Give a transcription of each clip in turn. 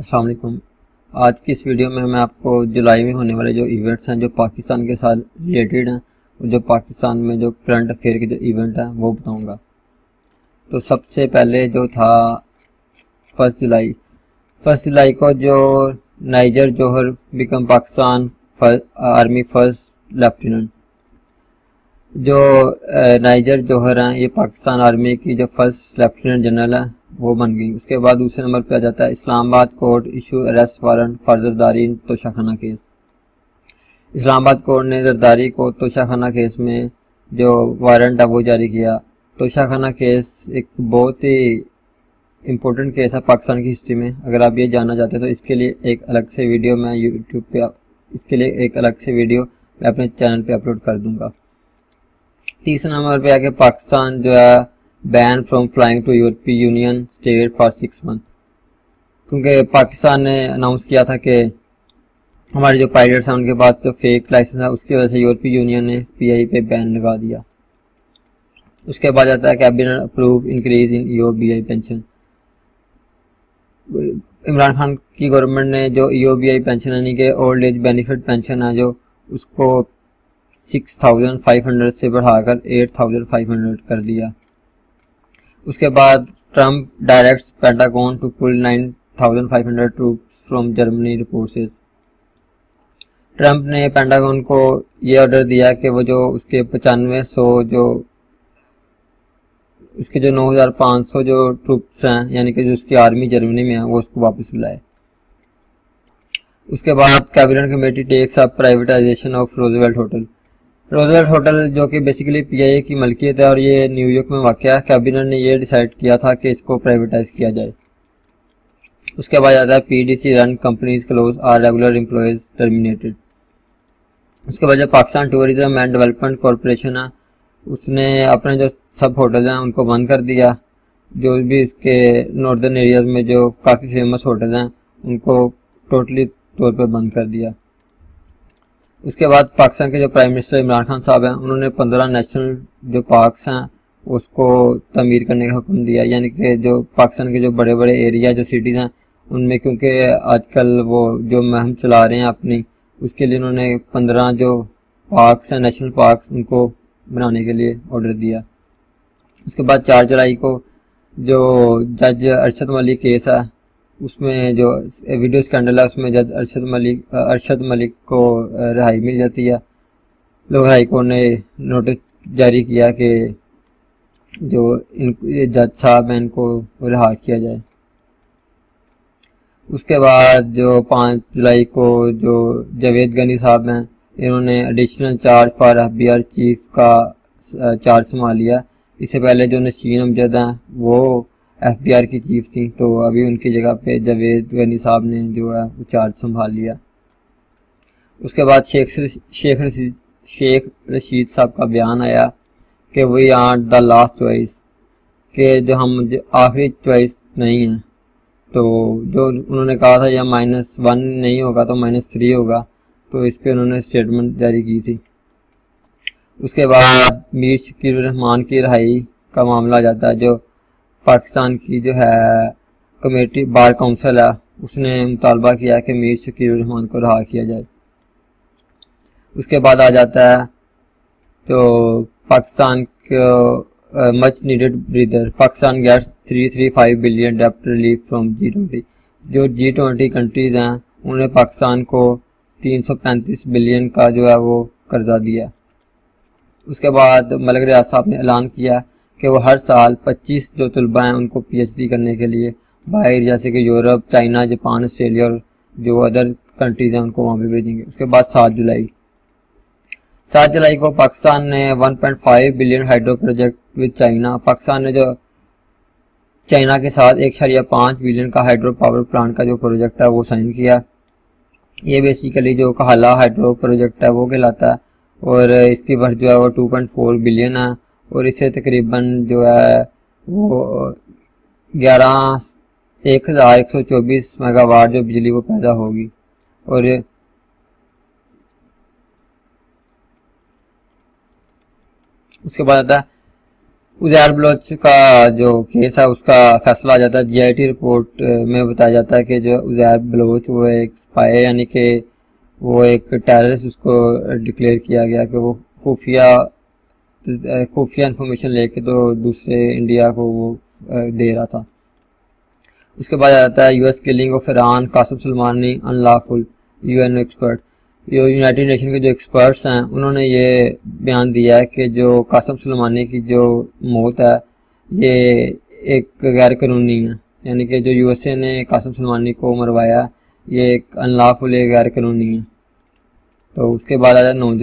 अस्सलाम वालेकुम। आज की इस वीडियो में मैं आपको जुलाई में होने वाले जो इवेंट्स हैं जो पाकिस्तान के साथ रिलेटेड हैं और जो पाकिस्तान में जो करंट अफेयर के जो इवेंट हैं वो बताऊंगा। तो सबसे पहले जो था फर्स्ट जुलाई को जो Nigar Johar become Pakistan army first lieutenant. जो नाइजर जौहर हैं ये पाकिस्तान आर्मी की जो फर्स्ट लेफ्टिनेंट जनरल है वो बन गई। उसके बाद दूसरे नंबर पे आ जाता है Islamabad court issue arrest warrant for Zardari in Toshakhana case. Islamabad court ने जरदारी को तोशाखाना केस में जो वारंट है वो जारी किया। तोशाखाना केस एक बहुत ही इम्पोर्टेंट केस है पाकिस्तान की हिस्ट्री में। अगर आप ये जानना चाहते हैं तो इसके लिए एक अलग से वीडियो मैं यूट्यूब पे मैं अपने चैनल पे अपलोड कर दूंगा। तीसरे नंबर पे आके पाकिस्तान जो है बैन फ्रॉम फ्लाइंग टू यूरोपीय यूनियन स्टेट फॉर 6 मंथ, क्योंकि पाकिस्तान ने अनाउंस किया था कि हमारे जो पायलट्स हैं उनके पास जो फेक लाइसेंस है उसकी वजह से यूरोपीय यूनियन ने पीआई पे बैन लगा दिया। उसके बाद आता है cabinet approve increase in EOBI pension. Imran Khan की गवर्नमेंट ने जो ईओबीआई पेंशन यानी कि ओल्ड एज बेनिफिट पेंशन है जो उसको 6,500 से बढ़ाकर 8,500 कर दिया। उसके बाद Trump directs Pentagon to pull 9,500 troops from Germany report से। ट्रम्प ने पेंटागन को ये ऑर्डर दिया कि वो जो उसके 9500 जो उसके जो 9,500 जो ट्रूप्स हैं यानी कि जो उसकी आर्मी जर्मनी में है वो उसको वापस बुलाए। उसके बाद cabinet committee takes up privatization of Roosevelt hotel जो कि बेसिकली पीआईए की मलकियत है और ये न्यूयॉर्क में वाक़या है। कैबिनेट ने ये डिसाइड किया था कि इसको प्राइवेटाइज किया जाए। उसके बाद आता है PDC run companies close are regular employees terminated. उसके बाद जो Pakistan tourism and development corporation है उसने अपने जो सब होटल हैं उनको बंद कर दिया। जो भी इसके नॉर्दर्न एरियाज में जो काफ़ी फेमस होटल हैं उनको टोटली तौर पर बंद कर दिया। उसके बाद पाकिस्तान के जो प्राइम मिनिस्टर इमरान खान साहब हैं उन्होंने 15 नेशनल जो पार्क्स हैं उसको तमीर करने का हुक्म दिया, यानी कि जो पाकिस्तान के जो बड़े बड़े एरिया जो सिटीज़ हैं उनमें, क्योंकि आजकल वो जो मुहिम चला रहे हैं अपनी, उसके लिए उन्होंने 15 जो पार्क्स हैं नेशनल पार्क्स उनको बनाने के लिए ऑर्डर दिया। उसके बाद 4 जुलाई को जो जज अरशद मलिक केस है उसमें जो वीडियो स्कैंडल है उसमें जज अरशद मलिक को रिहाई मिल जाती है। लोग हाई कोर्ट ने नोटिस जारी किया कि जो जज साहब हैं इनको रिहा किया जाए। उसके बाद जो 5 जुलाई को जो जावेद गनी साहब हैं इन्होंने additional charge for FBR chief का चार्ज संभाल लिया। इससे पहले जो नशीन अमजद हैं वो एफबीआर की चीफ थी, तो अभी उनकी जगह पे जावेद गनी साहब ने जो है वो चार्ज संभाल लिया। उसके बाद शेख रशीद साहब का बयान आया कि we are the last choice, कि जो हम आखिरी चॉइस नहीं है। तो जो उन्होंने कहा था या -1 नहीं होगा तो -3 होगा, तो इस पर उन्होंने स्टेटमेंट जारी की थी। उसके बाद मीर शकील रहमान की रिहाई का मामला आ जाता है। जो पाकिस्तान की जो है कमेटी बार काउंसिल है उसने मुतालबा किया कि मीर शकील रहमान को रिहा किया जाए। उसके बाद आ जाता है तो पाकिस्तान को much needed breather, Pakistan gets 335 billion डेब्ट रिलीफ फ्रॉम G20। जो G20 कंट्रीज हैं उन्होंने पाकिस्तान को 335 बिलियन का जो है वो कर्जा दिया। उसके बाद मलिक रियाज साहब ने ऐलान किया कि वो हर साल 25 जो तलबा हैं उनको PhD करने के लिए बाहर, जैसे कि यूरोप, चाइना, जापान, ऑस्ट्रेलिया और जो अदर कंट्रीज हैं उनको वहाँ पे भेजेंगे। उसके बाद 7 जुलाई को पाकिस्तान ने 1.5 billion hydro project with China, Pakistan ने जो चाइना के साथ 1.5 बिलियन का हाइड्रो पावर प्लांट का जो प्रोजेक्ट है वो साइन किया। ये बेसिकली जो कहाला हाइड्रो प्रोजेक्ट है वो कहलाता है और इसकी वर्थ जो है वो 2.4 बिलियन है और इससे तकरीबन जो है वो 11,124 मेगावाट जो बिजली वो पैदा होगी। और उसके बाद आता है उज़ैर बलोच का जो केस है उसका फैसला आ जाता है। GIT रिपोर्ट में बताया जाता है कि जो उज़ैर बलोच वो एक स्पाई यानी कि वो एक टेररिस्ट उसको डिक्लेयर किया गया कि वो खुफिया इंफॉर्मेशन लेके तो दूसरे इंडिया को वो दे रहा था। उसके बाद आ जाता है US killing of Iran, Qasem Soleimani unlawful. UN expert, जो यूनाइटेड नेशन के जो एक्सपर्ट्स हैं उन्होंने ये बयान दिया है कि जो कासिम सुलेमानी की जो मौत है ये एक गैर कानूनी है, यानी कि जो USA ने कासिम सुलेमानी को मरवाया ये एक अनलॉफुल गैर कानूनी है। तो उसके बाद आ जाए 9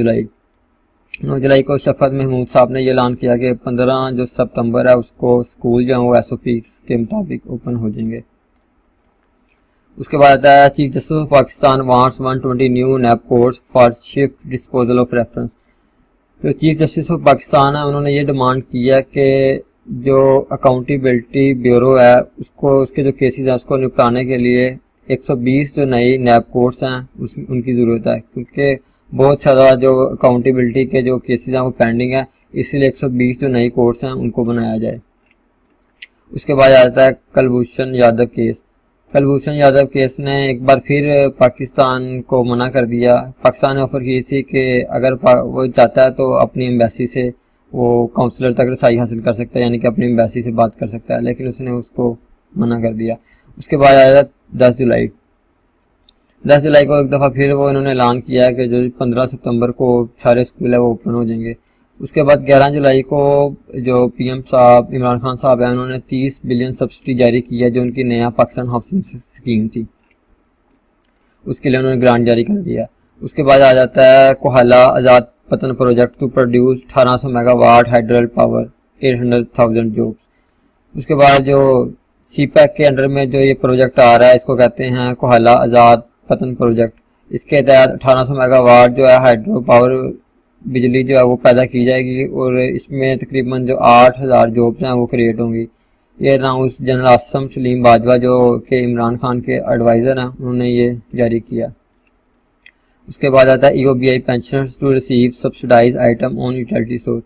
जुलाई को शफकत महमूद साहब ने ये ऐलान किया कि 15 जो सितंबर है उसको स्कूल जो है वो SOP के मुताबिक ओपन हो जाएंगे। उसके बाद आता है chief justice of Pakistan wants 120 new nap courts for shift disposal of reference. तो चीफ जस्टिस ऑफ पाकिस्तान है उन्होंने ये डिमांड किया कि जो अकाउंटेबिलिटी ब्यूरो है उसको उसके जो केसेस हैं उसको निपटाने के लिए 120 जो नई नैप कोर्ट्स हैं उनकी ज़रूरत है, क्योंकि बहुत ज़्यादा जो अकाउंटेबिलिटी के जो केसेस हैं वो पेंडिंग है, इसीलिए 120 जो नई कोर्ट्स हैं उनको बनाया जाए। उसके बाद आता है कुलभूषण यादव केस। कुलभूषण यादव केस ने एक बार फिर पाकिस्तान को मना कर दिया। पाकिस्तान ने ऑफर की थी कि अगर वो चाहता है तो अपनी एम्बेसी से वो काउंसलर तक रसाई हासिल कर सकता है, यानी कि अपनी एम्बेसी से बात कर सकता है, लेकिन उसने उसको मना कर दिया। उसके बाद आया 10 जुलाई को एक दफ़ा फिर वो इन्होंने ऐलान किया है कि जो 15 सितंबर को सारे स्कूल है वो ओपन हो जाएंगे। उसके बाद 11 जुलाई को जो PM साहब इमरान खान साहब हैं उन्होंने 30 बिलियन सब्सिडी जारी की है, जो उनकी नया पाकिस्तान हाउसिंग स्कीम थी उसके लिए उन्होंने ग्रांट जारी कर दिया। उसके बाद आ जाता है Kohala Azad Pattan project to produce 1800 megawatt hydel power 800,000 jobs. उसके बाद जो CPEC के अंडर में जो ये प्रोजेक्ट आ रहा है इसको कहते हैं कोहला आज़ाद पतन प्रोजेक्ट। इसके तहत 1800 मेगावाट जो है हाइड्रो पावर बिजली जो है वो पैदा की जाएगी और इसमें तकरीबन जो 8000 जॉब्स हैं वो क्रिएट होंगी। ये अनाउंस जनरल आसम सलीम बाजवा जो कि इमरान खान के एडवाइज़र हैं उन्होंने ये जारी किया। उसके बाद आता है EOBI pensioners to receive subsidize item on utility store.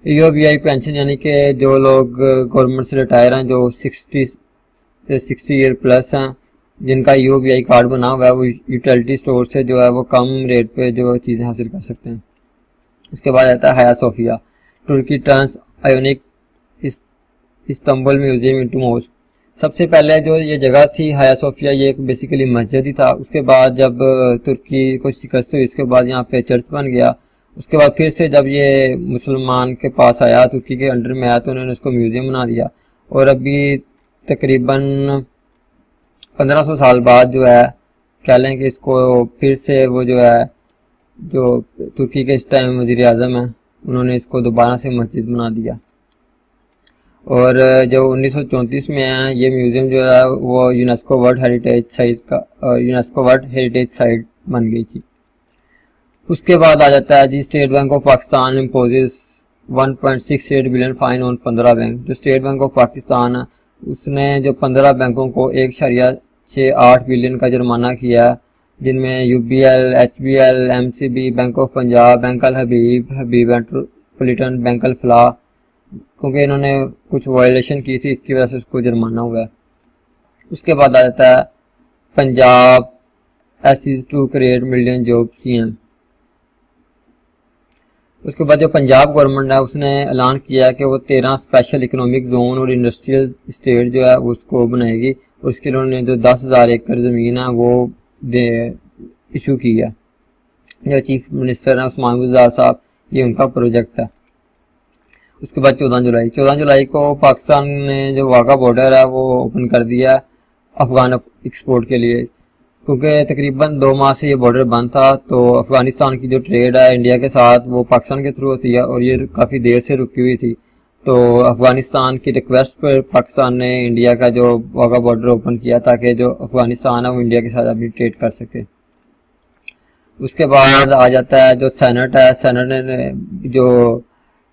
EOBI pension यानी कि जो लोग गवर्नमेंट से रिटायर हैं, जो 60 ईयर प्लस हैं, जिनका EOBI कार्ड बना हुआ है, वो यूटिलिटी स्टोर से जो है वो कम रेट पे जो चीज़ें हासिल कर सकते हैं। उसके बाद आता है Hagia Sophia Turkey turns iconic Istanbul museum into mosque. सबसे पहले जो ये जगह थी हाया सोफिया ये एक बेसिकली मस्जिद ही था। उसके बाद जब तुर्की को शिकस्त हुई उसके बाद यहाँ पे चर्च बन गया। उसके बाद फिर से जब ये मुसलमान के पास आया, तुर्की के अंडर में आया, तो उन्होंने उसको म्यूजियम बना दिया और अभी तकरीबन 1500 साल बाद जो है कह लें कि इसको फिर से वो जो है जो तुर्की के इस टाइम वज़ीर आज़म है उन्होंने इसको दोबारा से मस्जिद बना दिया। और जो 1934 में है ये म्यूज़ियम जो है वो यूनेस्को वर्ल्ड हेरिटेज साइट बन गई थी। उसके बाद आ जाता है जी state bank of Pakistan imposes 1.68 billion fine on 15 bank. जो स्टेट बैंक ऑफ पाकिस्तान है उसने जो 15 बैंकों को 1.68 बिलियन का जुर्माना किया, जिनमें UBL, HBL, MCB, bank of Punjab, bank Al Habib, Habib metropolitan, bank Al Falah, क्योंकि इन्होंने कुछ वायलेशन की थी इसकी वजह से उसको जुर्माना हुआ है। उसके बाद आ जाता है Punjab aces to create million job CM। उसके बाद जो पंजाब गवर्नमेंट है उसने ऐलान किया कि वो 13 स्पेशल इकोनॉमिक जोन और इंडस्ट्रियल स्टेट जो है उसको बनाएगी और उसके लिए उन्होंने जो 10,000 एकड़ ज़मीन है वो इशू की है। जो चीफ मिनिस्टर हैं उस्मान गुज़ार साहब, ये उनका प्रोजेक्ट है। उसके बाद 14 जुलाई को पाकिस्तान ने जो वाघा बॉर्डर है वो ओपन कर दिया अफगान एक्सपोर्ट के लिए, क्योंकि तकरीबन 2 माह से ये बॉर्डर बंद था। तो अफगानिस्तान की जो ट्रेड है इंडिया के साथ वो पाकिस्तान के थ्रू होती है और ये काफ़ी देर से रुकी हुई थी। तो अफगानिस्तान की रिक्वेस्ट पर पाकिस्तान ने इंडिया का जो वाघा बॉर्डर ओपन किया ताकि जो अफगानिस्तान है वो इंडिया के साथ अभी ट्रेड कर सके। उसके बाद आ जाता है जो सेनेट है, सेनेट ने जो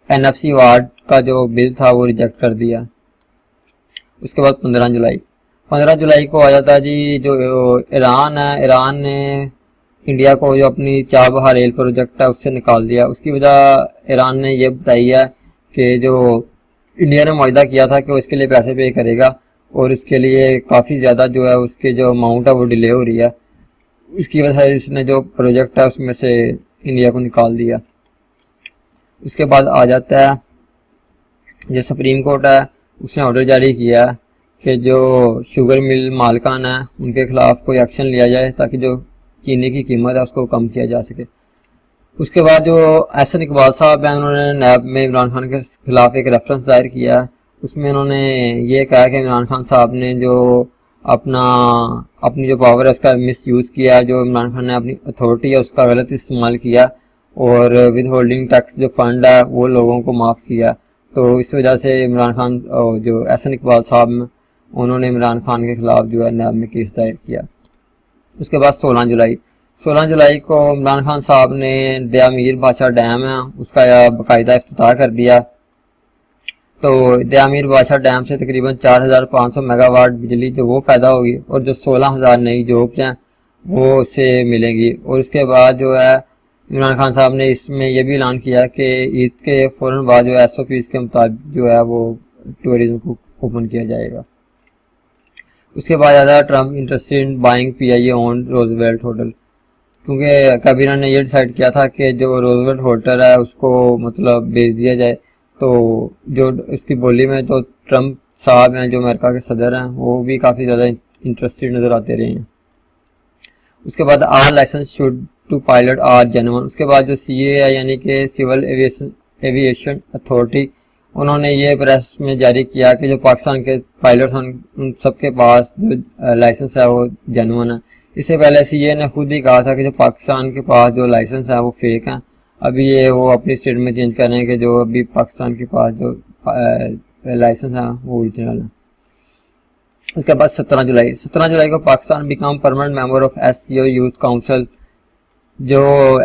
NFC वार्ड का जो बिल था वो रिजेक्ट कर दिया। उसके बाद 15 जुलाई को आ जाता है जी जो ईरान है, ईरान ने इंडिया को जो अपनी चाबहार रेल प्रोजेक्ट है उससे निकाल दिया। उसकी वजह ईरान ने ये बताई है कि जो इंडिया ने मुआहदा किया था कि वो इसके लिए पैसे पे करेगा, और इसके लिए काफ़ी ज़्यादा जो है उसके जो अमाउंट है वो डिले हो रही है। इसकी वजह से इसने जो प्रोजेक्ट है उसमें से इंडिया को निकाल दिया। उसके बाद आ जाता है जो सुप्रीम कोर्ट है, उसने ऑर्डर जारी किया कि जो शुगर मिल मालिकान है उनके खिलाफ कोई एक्शन लिया जाए ताकि जो चीनी की कीमत है उसको कम किया जा सके। उसके बाद जो एहसन इकबाल साहब हैं उन्होंने नैब में इमरान खान के खिलाफ एक रेफरेंस दायर किया। उसमें उन्होंने ये कहा कि इमरान खान साहब ने जो अपनी जो पावर है उसका मिस यूज़ किया, जो इमरान खान ने अपनी अथॉरिटी है उसका गलत इस्तेमाल किया, और विद होल्डिंग टैक्स जो फंड है वो लोगों को माफ़ किया। तो इस वजह से इमरान खान जो एहसन इकबाल साहब उन्होंने इमरान खान के खिलाफ जो है नैब में केस दायर किया। उसके बाद 16 जुलाई को इमरान खान साहब ने दयामीर बादशाह डैम है उसका बाकायदा इफ्तिताह कर दिया। तो दयामीर बादशाह डैम से तकरीबन 4500 मेगावाट बिजली जो वो पैदा होगी, और जो 16,000 नई जॉब्स हैं वो उससे मिलेंगी। और उसके बाद जो है इमरान खान साहब ने इसमें यह भी ऐलान किया कि ईद के फ़ौरन बाद जो SOPs के मुताबिक जो है वो टूरिज्म को ओपन किया जाएगा। उसके बाद ज़्यादा Trump interested in buying PIA on Roosevelt hotel, क्योंकि कैबिनेट ने ये डिसाइड किया था कि जो रोजवेल्ट होटल है उसको मतलब बेच दिया जाए। तो जो उसकी बोली में जो ट्रम्प साहब हैं जो अमेरिका के सदर हैं वो भी काफ़ी ज़्यादा इंटरेस्टेड नज़र आते रहे हैं। उसके बाद are license should to pilot are genuine. उसके बाद जो CA है यानी कि सिविल एविएशन अथॉरिटी, उन्होंने ये प्रेस में जारी किया कि जो पाकिस्तान के पायलट हैं उन सबके पास जो लाइसेंस है वो जेन्युइन है। इससे पहले CA ने खुद ही कहा था कि जो पाकिस्तान के पास जो लाइसेंस है वो फेक हैं। अभी ये वो अपनी स्टेट में चेंज कर रहे हैं कि जो अभी पाकिस्तान के पास जो लाइसेंस है वो ओरिजिनल है। उसके बाद 17 जुलाई को Pakistan become permanent member of SCO youth council. जो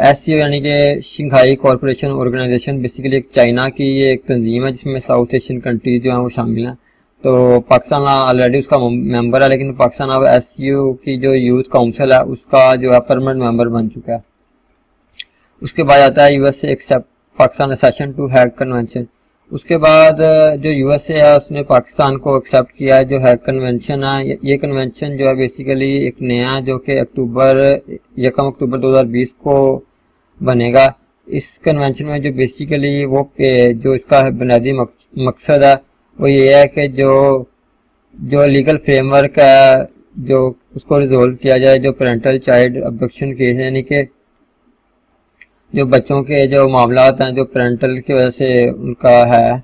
SCO यानी कि शंघाई कॉरपोरेशन ऑर्गेनाइजेशन बेसिकली एक चाइना की ये एक तंजीम है जिसमें साउथ एशियन कंट्रीज जो हैं वो शामिल हैं। तो पाकिस्तान ऑलरेडी उसका मेंबर है, लेकिन पाकिस्तान अब SCO की जो यूथ काउंसिल है उसका जो है परमानेंट मेंबर बन चुका है। उसके बाद आता है USA except Pakistan accession to Hague convention. उसके बाद जो USA है उसने पाकिस्तान को एक्सेप्ट किया है जो हैग कन्वेंशन है। ये कन्वेंशन जो है बेसिकली एक नया जो कि 1 अक्टूबर 2020 को बनेगा। इस कन्वेंशन में जो बेसिकली वो जो इसका बुनियादी मकसद है वो ये है कि जो लीगल फ्रेमवर्क है जो उसको रिजोल्व किया जाए, जो पेरेंटल चाइल्ड अबडक्शन केस है यानी कि जो बच्चों के जो मामला हैं जो पेरेंटल की वजह से उनका है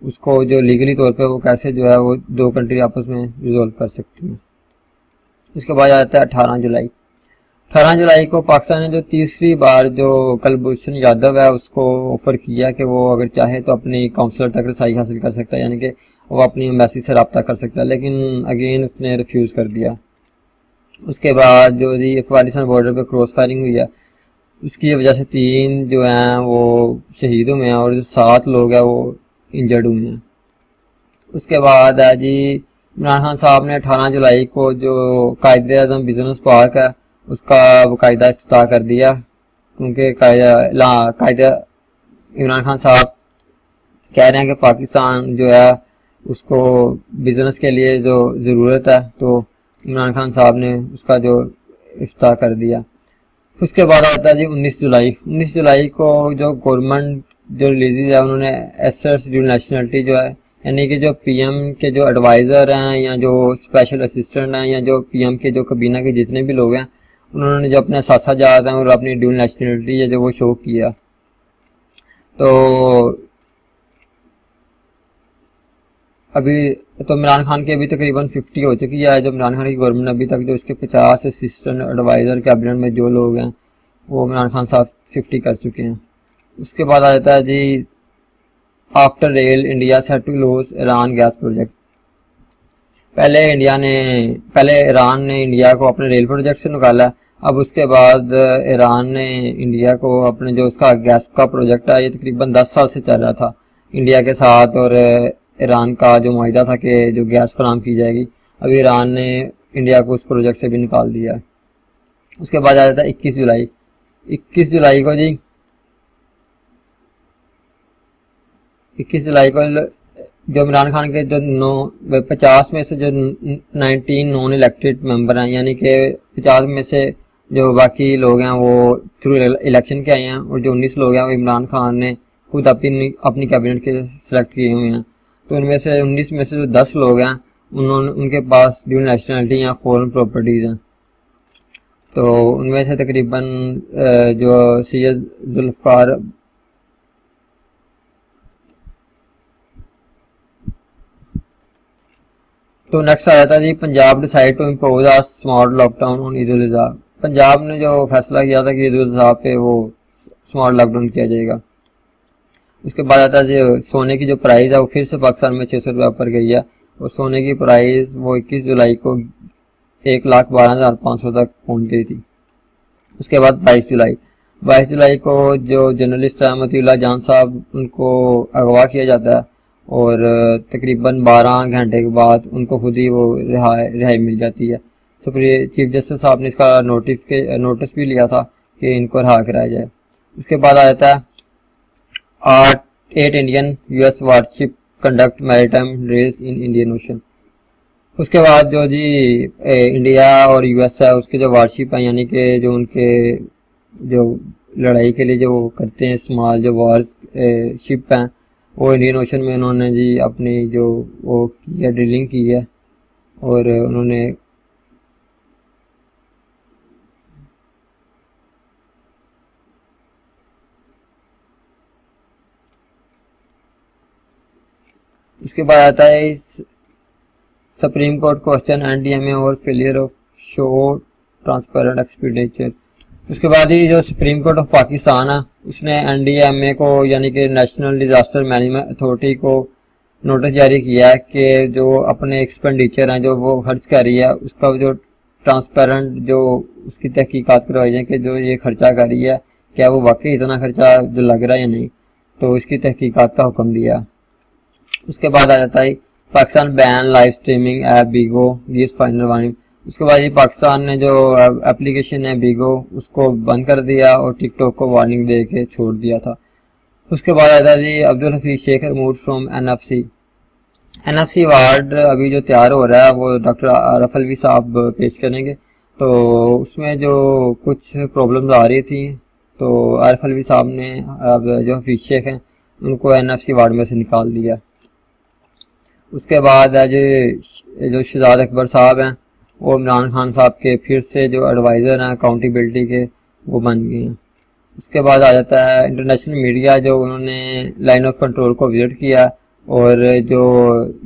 उसको जो लीगली तौर पे वो कैसे जो है वो दो कंट्री आपस में रिजोल्व कर सकती हैं। उसके बाद आता है 18 जुलाई को पाकिस्तान ने जो तीसरी बार जो कुलभूषण यादव है उसको ऑफर किया कि वो अगर चाहे तो अपनी काउंसलर तक रसाई हासिल कर सकता है, यानी कि वो अपनी एम्बेसी से रब्ता कर सकता है, लेकिन अगेन उसने रिफ्यूज़ कर दिया। उसके बाद जो जी अफगानिस्तान बॉर्डर पे क्रॉस फायरिंग हुई है उसकी वजह से 3 जो हैं वो शहीद हुए हैं और जो 7 लोग हैं वो इंजर्ड हुए हैं। उसके बाद है जी इमरान खान साहब ने 18 जुलाई को जो कायदे-ए-आज़म बिजनेस पार्क है उसका बाकायदा इफ्तिताह कर दिया, क्योंकि कायदा इमरान खान साहब कह रहे हैं कि पाकिस्तान जो है उसको बिजनेस के लिए जो ज़रूरत है तो इमरान खान साहब ने उसका जो इफ्तिताह कर दिया। उसके बाद आता है जी 19 जुलाई को जो गवर्नमेंट जो रिलीज है उन्होंने एसेट्स ड्यूल नेशनलिटी जो है यानी कि जो PM के जो एडवाइज़र हैं या जो स्पेशल असिस्टेंट हैं या जो PM के जो कबीना के जितने भी लोग हैं उन्होंने जो अपने सासाजात हैं और अपनी ड्यूल नेशनलिटी है जो वो शो किया। तो अभी तो इमरान खान की अभी तकरीबन 50 हो चुकी है। जो इमरान खान की गवर्नमेंट अभी तक जो उसके 50 असिस्टेंट एडवाइज़र कैबिनेट में जो लोग हैं वो इमरान खान साहब 50 कर चुके हैं। उसके बाद आ जाता है जी after rail India set to close Iran gas project. पहले ईरान ने इंडिया को अपने रेल प्रोजेक्ट से निकाला, अब उसके बाद ईरान ने इंडिया को अपने जो उसका गैस का प्रोजेक्ट है ये तकरीबन 10 साल से चल रहा था इंडिया के साथ, और ईरान का जो मुआहदा था कि जो गैस फराम की जाएगी, अभी ईरान ने इंडिया को उस प्रोजेक्ट से भी निकाल दिया है। उसके बाद आ जाता है 21 जुलाई को जी 21 जुलाई को जो इमरान खान के जो 50 में से जो 19 नॉन इलेक्टेड मेंबर हैं, यानी कि 50 में से जो बाकी लोग हैं वो थ्रू इलेक्शन के आए हैं, और जो 19 लोग हैं वो इमरान खान ने खुद अपनी कैबिनेट के सिलेक्ट किए हुए हैं। तो उनमें से 19 में से जो 10 लोग हैं उनके पास ड्यूल नेशनलिटी या फॉरेन प्रॉपर्टीज़ हैं। तो उनमें से तकरीबन जो सैयद जुल्फ़िकार तो नेक्स्ट आया था जी, Punjab decide to impose a smart lockdown on Eid ul Azha. Punjab ने जो फैसला किया था कि ईद उल अज़हा पे वो स्मार्ट लॉकडाउन किया जाएगा। उसके बाद आता है जी, सोने की जो प्राइस है वो फिर से पाकिस्तान में 600 रुपये पर गई है, और सोने की प्राइस वो 21 जुलाई को 1,12,500 तक पहुंच गई थी। उसके बाद 22 जुलाई को जो जर्नलिस्ट है मतीउल्लाह जान साहब, उनको अगवा किया जाता है, और तकरीबन 12 घंटे के बाद उनको खुद ही वो रिहाई मिल जाती है। चीफ जस्टिस साहब ने इसका नोटिस भी लिया था कि इनको रिहा कराया जाए। उसके बाद आ जाता है 8 Indian US warship conduct maritime drills in Indian ocean. उसके बाद जो जी इंडिया और US है उसके जो वारशिप है, यानी कि जो उनके जो लड़ाई के लिए जो वो करते हैं इस्तेमाल, जो वार शिप हैं, वो इंडियन ओशन में उन्होंने जी अपनी जो वो की है ड्रिलिंग की है, और उन्होंने उसके बाद आता है सुप्रीम कोर्ट क्वेश्चन NDMA और failure of show transparent expenditure. उसके बाद ही जो सुप्रीम कोर्ट ऑफ पाकिस्तान है उसने NDMA को, यानी कि नेशनल डिजास्टर मैनेजमेंट अथॉरिटी को नोटिस जारी किया है कि जो अपने एक्सपेंडिचर हैं जो वो खर्च कर रही है उसका जो ट्रांसपेरेंट जो उसकी तहकीकात करवाई जाए कि जो ये खर्चा कर रही है क्या वो वाकई इतना खर्चा जो लग रहा है या नहीं, तो इसकी तहकीकात का हुक्म दिया। उसके बाद आ जाता है Pakistan ban live streaming app बीगो this final warning. उसके बाद ये पाकिस्तान ने जो एप्लीकेशन है बीगो उसको बंद कर दिया और टिकटॉक को वार्निंग दे के छोड़ दिया था। उसके बाद आता है जी Abdul Hafeez Shaikh remove from NFC award अभी जो तैयार हो रहा है वो डॉक्टर आरफ अलवी साहब पेश करेंगे। तो उसमें जो कुछ प्रॉब्लम्स आ रही थी तो आरफ अलवी साहब ने अब जो हफीज शेख हैं उनको NFC अवार्ड में से निकाल दिया। उसके बाद जो शहजाद अकबर साहब हैं वो इमरान खान साहब के फिर से जो एडवाइज़र हैं अकाउंटेबिलिटी के वो बन गए हैं। उसके बाद आ जाता है इंटरनेशनल मीडिया, जो उन्होंने लाइन ऑफ कंट्रोल को विजिट किया और जो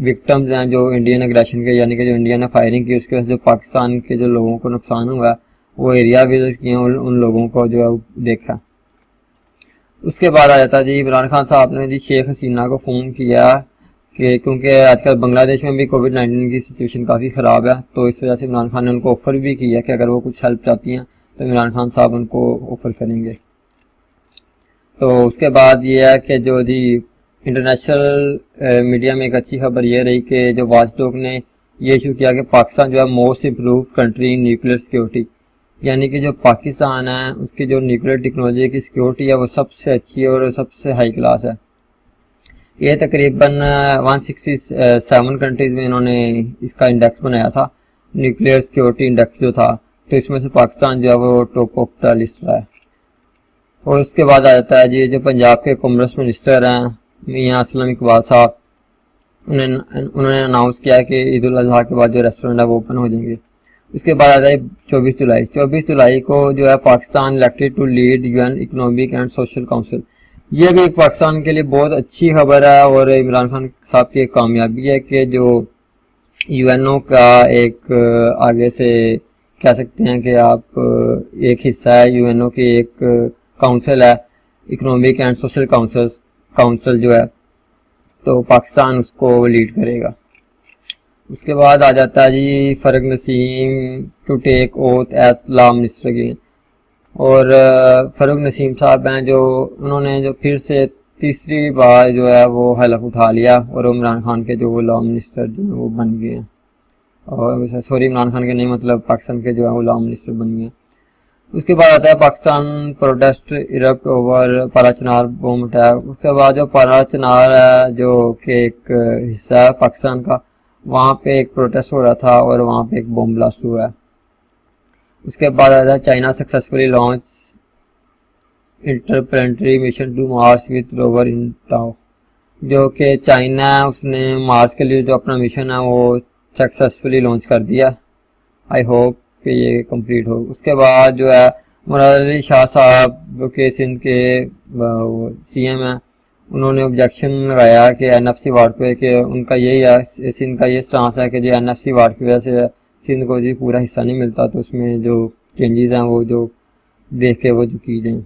विक्टिम्स हैं जो इंडियन एग्रेशन के, यानी कि जो इंडिया ने फायरिंग की उसके वजह से जो पाकिस्तान के जो लोगों को नुकसान हुआ वो एरिया विजिट किए, उन लोगों को जो है देखा। उसके बाद आ जाता है जी इमरान खान साहब ने जी शेख हसीना को फ़ोन किया कि क्योंकि आजकल बांग्लादेश में भी कोविड-19 की सिचुएशन काफ़ी ख़राब है, तो इस वजह से इमरान खान ने उनको ऑफ़र भी किया कि अगर वो कुछ हेल्प चाहती हैं तो इमरान खान साहब उनको ऑफ़र करेंगे। तो उसके बाद ये है कि जो जी इंटरनेशनल मीडिया में एक अच्छी खबर ये रही कि जो वाचडॉग ने ये इशू किया कि पाकिस्तान जो है most improve country in nuclear security, यानी कि जो पाकिस्तान है उसकी जो न्यूक्लियर टेक्नोलॉजी की सिक्योरिटी है वो सबसे अच्छी है और सबसे हाई क्लास है। ये तकरीबन 167 कंट्रीज़ में इन्होंने इसका इंडेक्स बनाया था, न्यूक्लियर सिक्योरिटी इंडेक्स जो था, तो इसमें से पाकिस्तान जो है वो टॉप ऑफ द लिस्ट रहा है। और उसके बाद आ जाता है जी जो पंजाब के कॉमर्स मिनिस्टर हैं मियां असलम इकबाल साहब, उन्होंने अनाउंस किया कि ईद उल अज़हा के बाद जो रेस्टोरेंट है वो ओपन हो जाएंगे। उसके बाद आता है 24 जुलाई को जो है Pakistan elected to lead UN economic and social council. ये भी एक पाकिस्तान के लिए बहुत अच्छी खबर है और इमरान खान साहब की एक कामयाबी है कि जो UNO का एक आगे से कह सकते हैं कि आप एक हिस्सा है, UNO की एक काउंसिल है इकोनॉमिक एंड सोशल काउंसिल जो है, तो पाकिस्तान उसको लीड करेगा। उसके बाद आ जाता है जी Farogh Naseem to take oath as law minister again, और फरूक नसीम साहब हैं जो उन्होंने जो फिर से तीसरी बार जो है वो हलफ उठा लिया और इमरान खान के जो लॉ मिनिस्टर जो है वो बन गए हैं, और सॉरी इमरान खान के नहीं मतलब पाकिस्तान के जो है वो लॉ मिनिस्टर बन गए। उसके बाद आता है पाकिस्तान प्रोटेस्ट इरप्ट ओवर पारा चिनार बम अटैक। उसके बाद जो पारा चिनार है जो कि एक हिस्सा है पाकिस्तान का, वहाँ पे एक प्रोटेस्ट हो रहा था और वहाँ पे एक बम ब्लास्ट हुआ है। उसके बाद आता है China successfully launch interplanetary mission to Mars with rover इन टाओ। जो कि चाइना है उसने मार्स के लिए जो अपना मिशन है वो सक्सेसफुली लॉन्च कर दिया। आई होप कि ये कंप्लीट हो। उसके बाद जो है मुराद अली शाह साहब जो कि सिंध के सीएम हैं, उन्होंने ऑब्जेक्शन लगाया कि एनएफसी वार्ड पे, कि उनका यही है, सिंध का ये स्टांस है कि जो एनएफसी वार्ड की वजह से सिंध को जी पूरा हिस्सा नहीं मिलता, तो उसमें जो चेंजेस हैं वो जो देख के वो जो की जाए।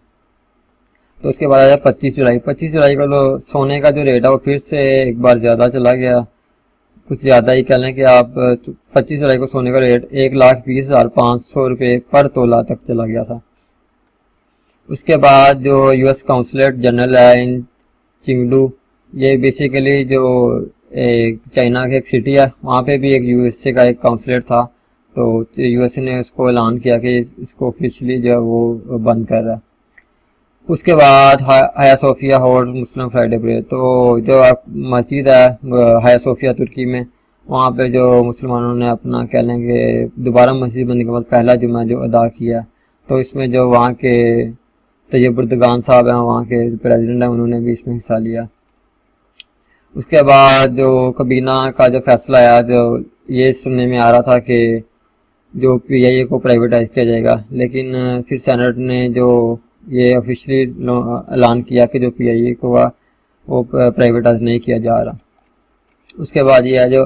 तो उसके बाद आया 25 जुलाई। 25 जुलाई को सोने का जो रेट है वो फिर से एक बार ज़्यादा चला गया, कुछ ज़्यादा ही कह लें कि आप 25 जुलाई को सोने का रेट 1,20,500 रुपये पर तोला तक चला गया था। उसके बाद जो यूएस काउंसलेट जनरल है इन चिंगडू, ये बेसिकली जो एक चाइना की एक सिटी है, वहाँ पे भी एक यूएसए का एक काउंसलेट था, तो यूएसए ने उसको ऐलान किया कि इसको ऑफिशियली जो है वो बंद कर रहा है। उसके बाद हाया सोफिया होल्ड मुस्लिम फ्राइडे प्रेयर। तो जो मस्जिद है हाया सोफिया तुर्की में, वहाँ पे जो मुसलमानों ने अपना कह लेंगे दोबारा मस्जिद बनने के बाद पहला जुम्मा जो अदा किया, तो इसमें जो वहाँ के तैयब उर्दगान साहब हैं, वहाँ के प्रेसिडेंट हैं, उन्होंने भी इसमें हिस्सा लिया। उसके बाद जो कबीना का जो फैसला आया, जो ये सुनने में आ रहा था कि जो पीआईए को प्राइवेटाइज किया जाएगा, लेकिन फिर सेनेट ने जो ये ऑफिशियली ऐलान किया कि जो पीआईए को वो प्राइवेटाइज नहीं किया जा रहा। उसके बाद ये है जो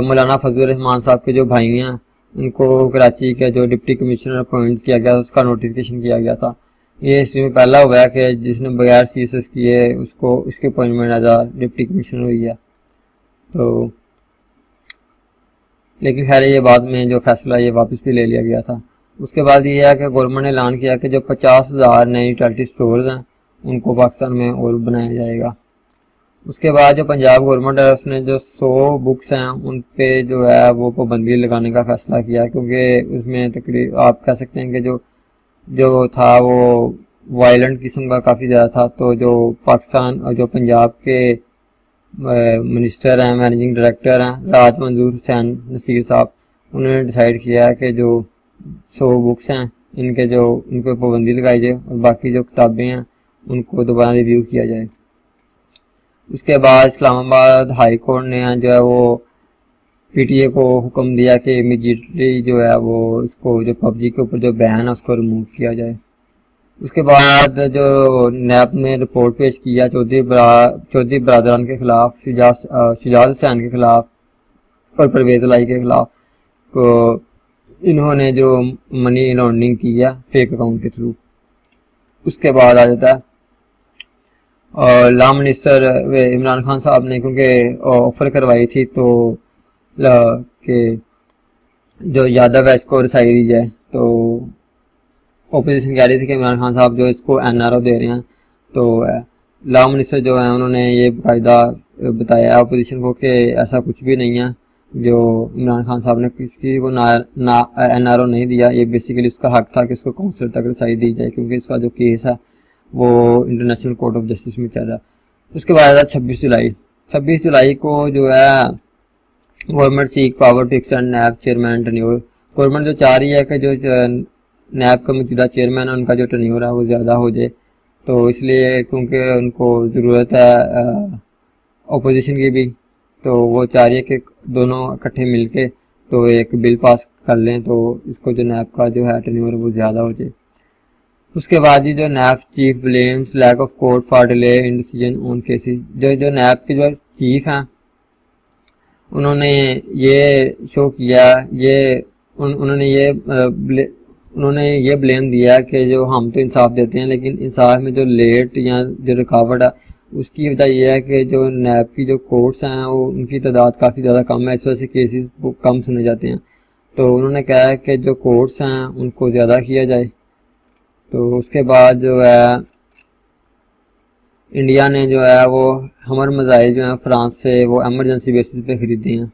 मौलाना फजलुर रहमान साहब के जो भाई हैं, उनको कराची के जो डिप्टी कमिश्नर अपॉइंट किया गया, उसका नोटिफिकेशन किया गया था। ये हिस्ट्री में पहला हुआ है कि जिसने बगैर सीएसएस किए उसको उसकी अपॉइंटमेंट एज आ डिप्टी कमिश्नर हुई है। तो लेकिन खैर ये बाद में जो फैसला ये वापस भी ले लिया गया था। उसके बाद ये है कि गवर्नमेंट ने ऐलान किया कि जो 50,000 नए यूटिलिटी स्टोर्स हैं उनको पाकिस्तान में और बनाया जाएगा। उसके बाद जो पंजाब गवर्नमेंट है उसने जो 100 बुक्स हैं उन पे जो है वो पाबंदी लगाने का फैसला किया, क्योंकि उसमें तकरीब आप कह सकते हैं कि जो जो था वो वायलेंट किस्म का काफ़ी ज़्यादा था। तो जो पाकिस्तान और जो पंजाब के मिनिस्टर हैं, मैनेजिंग डायरेक्टर हैं राज मंजूर हुसैन नसीर साहब, उन्होंने डिसाइड किया है कि जो 100 बुक्स हैं इनके जो उन पर पाबंदी लगाई जाए और बाकी जो किताबें हैं उनको दोबारा रिव्यू किया जाए। उसके बाद इस्लामाबाद हाई कोर्ट ने जो है वो पीटीए को हुक्म दिया कि इमीडिएटली जो है वो इसको जो पबजी के ऊपर जो बैन है उसको रिमूव किया जाए। उसके बाद जो नैब ने रिपोर्ट पेश किया चौधरी बरादरान के खिलाफ, शुजात हुसैन के खिलाफ और परवेज लाई के खिलाफ, तो इन्होंने जो मनी लॉन्ड्रिंग की है फेक अकाउंट के थ्रू। उसके बाद आ जाता है और लॉ मिनिस्टर इमरान खान साहब ने क्योंकि ऑफर करवाई थी तो कि जो यादव है इसको रसाई दी जाए, तो ओपोजिशन कह रही थी कि इमरान खान साहब जो इसको एनआरओ दे रहे हैं। तो लॉ मिनिस्टर जो है उन्होंने ये बाकायदा बताया अपोजिशन को कि ऐसा कुछ भी नहीं है, जो इमरान खान साहब ने किसी को ना एनआरओ नहीं दिया, ये बेसिकली उसका हक था कि उसको काउंसिल तक रसाई दी जाए, क्योंकि इसका जो केस है वो इंटरनेशनल कोर्ट ऑफ जस्टिस में चल रहा है। उसके बाद आता 26 जुलाई को जो है government seek power to extend NAB chairman tenure. Government जो चाह रही है कि जो नैब का मौजूदा चेयरमैन है उनका जो टन्योर है वो ज़्यादा हो जाए, तो इसलिए क्योंकि उनको ज़रूरत है अपोजिशन की भी, तो वो चाह रही है कि दोनों इकट्ठे मिलके तो एक बिल पास कर लें, तो इसको जो नैब का जो है टन्योर वो ज़्यादा हो जाए। उसके बाद ही जो NAB chief blames lack of court for delay in decision on cases. जो नैब के जो चीफ हैं उन्होंने ये शो किया, उन्होंने ये ब्लेम दिया कि जो हम तो इंसाफ देते हैं लेकिन इंसाफ में जो लेट या जो रुकावट है उसकी वजह यह है कि जो नैब की जो कोर्ट्स हैं वो उनकी तादाद काफ़ी ज़्यादा कम है, इस वजह से केसेस कम सुने जाते हैं। तो उन्होंने कहा है कि जो कोर्ट्स हैं उनको ज़्यादा किया जाए। तो उसके बाद जो है इंडिया ने जो है वो हमर मिसाइल जो है फ्रांस से वो एमरजेंसी बेसिस पे ख़रीदे हैं।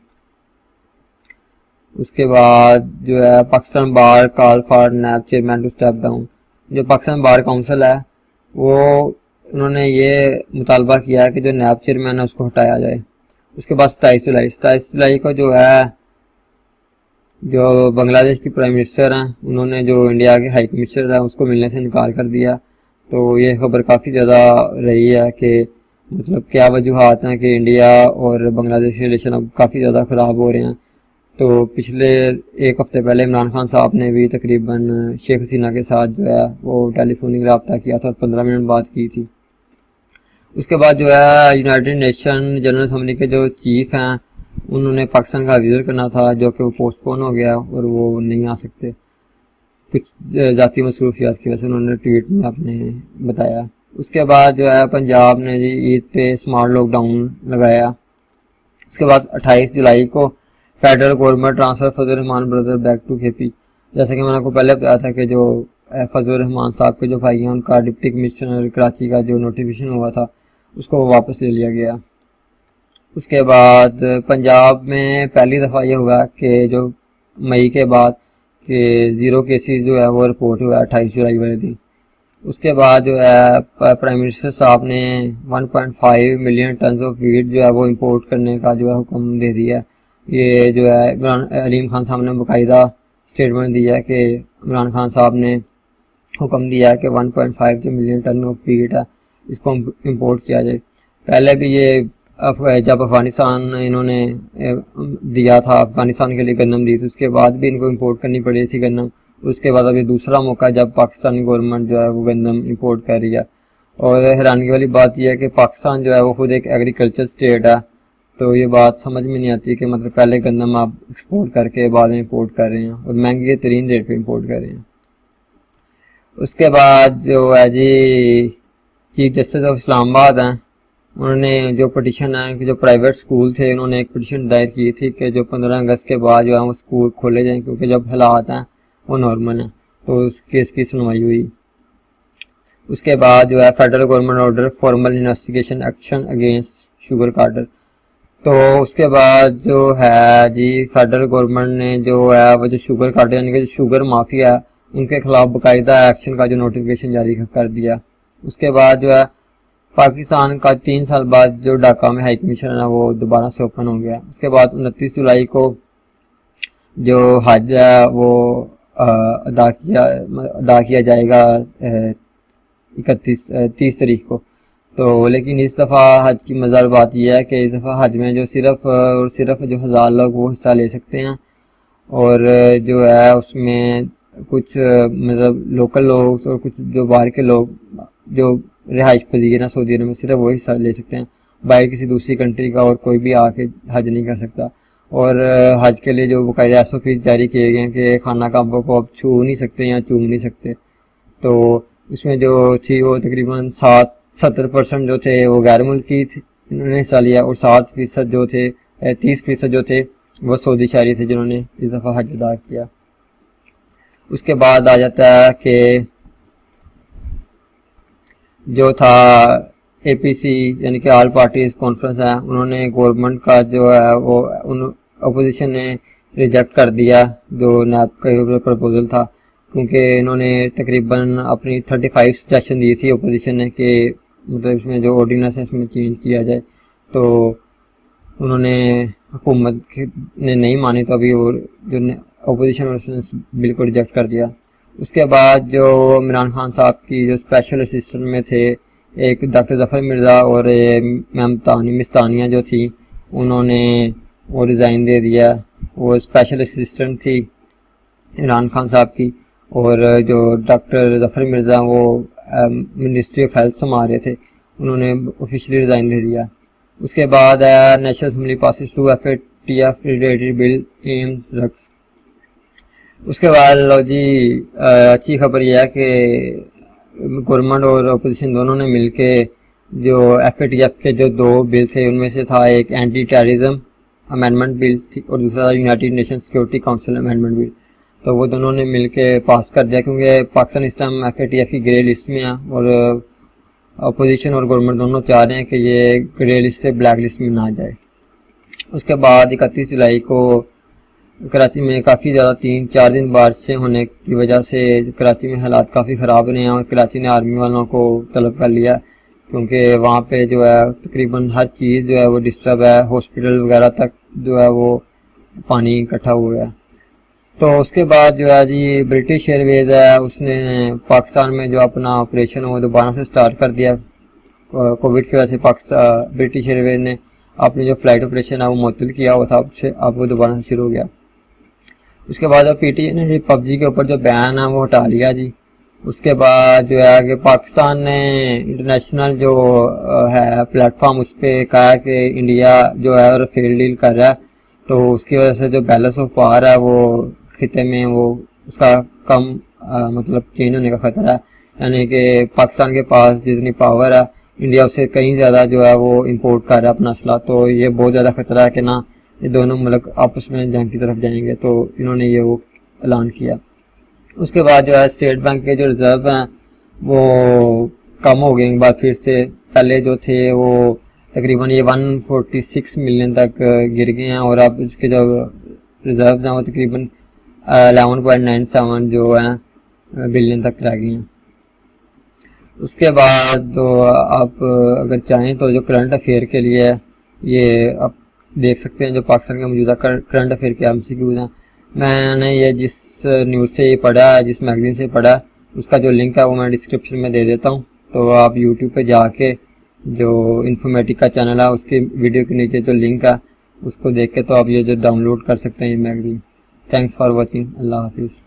उसके बाद जो है Pakistan bar call for NAB chairman to step down. जो पाकिस्तान बार काउंसिल है वो उन्होंने ये मुतालबा किया कि जो नैब चेयरमैन है उसको हटाया जाए। उसके बाद 27 जुलाई को जो है जो बांग्लादेश की प्राइम मिनिस्टर हैं उन्होंने जो इंडिया के हाई कमिश्नर है उसको मिलने से इनकार कर दिया। तो ये खबर काफ़ी ज़्यादा रही है कि मतलब क्या वजूहात हैं कि इंडिया और बांग्लादेश के रिलेशन अब काफ़ी ज़्यादा ख़राब हो रहे हैं। तो पिछले एक हफ़्ते पहले इमरान खान साहब ने भी तकरीबन शेख हसीना के साथ जो है वो टेलीफोनिक रब्ता किया था और 15 मिनट बात की थी। उसके बाद जो है यूनाइटेड नेशन जनरल असम्बली के जो चीफ हैं उन्होंने पाकिस्तान का विजिट करना था जो कि वो पोस्टपोन हो गया और वो नहीं आ सकते कुछ ज़ाती मसरूफियात की वजह से, उन्होंने ट्वीट में अपने बताया। उसके बाद जो है पंजाब ने जी ईद पे स्मार्ट लॉकडाउन लगाया। उसके बाद 28 जुलाई को federal government transfer Fazal Rahman brother back to KP। जैसा कि मैंने आपको पहले बताया था कि जो फजल रहमान साहब के जो भाई हैं उनका डिप्टी कमिश्नर कराची का जो नोटिफिकेशन हुआ था उसको वापस ले लिया गया। उसके बाद पंजाब में पहली दफ़ा ये हुआ कि जो मई के बाद कि 0 केसेस जो है वो रिपोर्ट हुआ 28 जुलाई वाले दिन। उसके बाद जो है प्राइम मिनिस्टर साहब ने 1.5 मिलियन टन ऑफ वीट जो है वो इंपोर्ट करने का जो है हुक्म दे दिया। ये जो है अलीम खान साहब ने बाकायदा स्टेटमेंट दिया है कि इमरान खान साहब ने हुक्म दिया है कि 1.5 जो मिलियन टन ऑफ वीट है इसको इंपोर्ट किया जाए। पहले भी ये जब अफ़गानिस्तान इन्होंने दिया था, अफ़गानिस्तान के लिए गंदम दी थी, उसके बाद भी इनको इंपोर्ट करनी पड़ी थी गंदम। उसके बाद अभी दूसरा मौका जब पाकिस्तानी गवर्नमेंट जो है वो गंदम इंपोर्ट कर रही है। और हैरानगी वाली बात यह है कि पाकिस्तान जो है वो खुद एक एग्रीकल्चर स्टेट है, तो ये बात समझ में नहीं आती कि मतलब पहले गंदम आप एक्सपोर्ट करके बाद में इंपोर्ट कर रहे हैं और महंगे तरीन रेट पे इंपोर्ट कर रहे हैं। उसके बाद जो है जी चीफ जस्टिस ऑफ इस्लामाबाद हैं, उन्होंने जो पटिशन है कि जो प्राइवेट स्कूल थे उन्होंने एक पटिशन दायर की थी कि जो 15 अगस्त के बाद जो है वो स्कूल खोले जाएं क्योंकि जब हालात हैं वो नॉर्मल हैं। तो उस केस की सुनवाई हुई। उसके बाद जो है federal government order formal investigation action against sugar cartel. तो उसके बाद जो है जी फेडरल गवर्नमेंट ने जो है वो जो शुगर कार्टर यानी कि जो शुगर माफिया है उनके खिलाफ बाकायदा एक्शन का जो नोटिफिकेशन जारी कर दिया। उसके बाद जो है पाकिस्तान का 3 साल बाद जो ढाका में हाई कमीशन है वो दोबारा से ओपन हो गया। उसके बाद 29 जुलाई को जो हज है वो अदा किया जाएगा 30 तारीख को। तो लेकिन इस दफ़ा हज की मज़ेदार बात यह है कि इस दफ़ा हज में जो सिर्फ और सिर्फ जो 1000 लोग वो हिस्सा ले सकते हैं और जो है उसमें कुछ मतलब लोकल लोग और कुछ जो बाहर के लोग जो रिहाइश पजीर हैं सऊदी अरब में सिर्फ वो हिस्सा ले सकते हैं। बाहर किसी दूसरी कंट्री का और कोई भी आके हज नहीं कर सकता। और हज के लिए जो बाकायदा SOPs जारी किए गए हैं कि खाना काबा को आप छू नहीं सकते या चूम नहीं सकते। तो इसमें जो थी वो तकरीबन 70% जो थे वो गैर मुल्की थे, इन्होंने हिस्सा लिया और 7% जो थे 30% जो थे वो सऊदी शहरी थे जिन्होंने इस दफ़ा हज अदा किया। उसके बाद आ जाता है कि जो था APC यानी कि ऑल पार्टीज कॉन्फ्रेंस है, उन्होंने गवर्नमेंट का जो है वो अपोजिशन ने रिजेक्ट कर दिया जो नैब का प्रपोजल था क्योंकि इन्होंने तकरीबन अपनी 35 सजेशन दी थी अपोजिशन ने कि मतलब इसमें जो ऑर्डिनेंस है इसमें चेंज किया जाए। तो उन्होंने हुकूमत ने नहीं मानी तो अभी वो जो अपोजिशन उसने बिल्कुल रिजेक्ट कर दिया। उसके बाद जो इमरान खान साहब की जो स्पेशल असिस्टेंट में थे एक डॉक्टर जफ़र मिर्ज़ा और मैम मिस्तानिया जो थी उन्होंने वो रिज़ाइन दे दिया। वो स्पेशल असिस्टेंट थी इमरान खान साहब की और जो डॉक्टर जफ़र मिर्ज़ा वो मिनिस्ट्री ऑफ हेल्थ संभाल रहे थे, उन्होंने ऑफिशियली रिज़ाइन दे दिया। उसके बाद national assembly passes two FATF related bill M drugs. उसके बाद लो जी अच्छी खबर यह है कि गवर्नमेंट और अपोजिशन दोनों ने मिलके जो FATF के जो 2 बिल थे उनमें से था एक एंटी टेररिज्म अमेंडमेंट बिल थी और दूसरा United nation security council amendment bill. तो वो दोनों ने मिलके पास कर दिया क्योंकि पाकिस्तान इस टाइम FATF की ग्रे लिस्ट में है और अपोजिशन और गवर्नमेंट दोनों चाह रहे हैं कि ये ग्रे लिस्ट से ब्लैक लिस्ट में ना जाए। उसके बाद 31 जुलाई को कराची में काफ़ी ज़्यादा 3-4 दिन बारिशें होने की वजह से कराची में हालात काफ़ी ख़राब रहे हैं और कराची ने आर्मी वालों को तलब कर लिया, क्योंकि वहाँ पे जो है तकरीबन हर चीज़ जो है वो डिस्टर्ब है, हॉस्पिटल वगैरह तक जो है वो पानी इकट्ठा हुआ है। तो उसके बाद जो है जी ब्रिटिश एयरवेज़ है, उसने पाकिस्तान में जो अपना ऑपरेशन वो दोबारा से स्टार्ट कर दिया। कोविड की वजह से पाकिस्तान ब्रिटिश एयरवेज़ ने अपनी जो फ़्लाइट ऑपरेशन है वो मुअत्तल किया हुआ था, अब वो दोबारा से शुरू हो गया। उसके बाद पीटीए ने पबजी के ऊपर जो बैन है वो हटा लिया जी। उसके बाद जो है कि पाकिस्तान ने इंटरनेशनल जो है प्लेटफॉर्म उस पर कहा कि इंडिया जो है राफेल डील कर रहा है, तो उसकी वजह से जो बैलेंस ऑफ पावर है वो खिते में वो उसका कम मतलब चेंज होने का खतरा है। यानी कि पाकिस्तान के पास जितनी पावर है इंडिया उससे कहीं ज़्यादा जो है वो इंपोर्ट कर रहा है अपना असला, तो ये बहुत ज़्यादा खतरा है कि ना ये दोनों मुल्क आपस में जंग की तरफ जाएंगे, तो इन्होंने ये वो ऐलान किया। उसके बाद जो है स्टेट बैंक के जो रिज़र्व हैं वो कम हो गए एक बार फिर से, पहले जो थे वो तकरीबन ये 146 मिलियन तक गिर गए हैं और अब उसके जो रिज़र्व हैं वो तकरीबन 11.97 जो है बिलियन तक रह गए हैं। उसके बाद तो आप अगर चाहें तो जो करंट अफेयर के लिए ये आप देख सकते हैं जो पाकिस्तान का मौजूदा करंट अफेयर के MCQs हैं। मैंने ये जिस न्यूज़ से ये पढ़ा है, जिस मैगज़ीन से पढ़ा, उसका जो लिंक है वो मैं डिस्क्रिप्शन में दे देता हूँ, तो आप यूट्यूब पे जाके जो इन्फॉर्मेटिका चैनल है उसके वीडियो के नीचे जो लिंक है उसको देख के तो आप ये जो डाउनलोड कर सकते हैं ये मैगज़ीन। Thanks for watching. अल्लाह हाफिज़।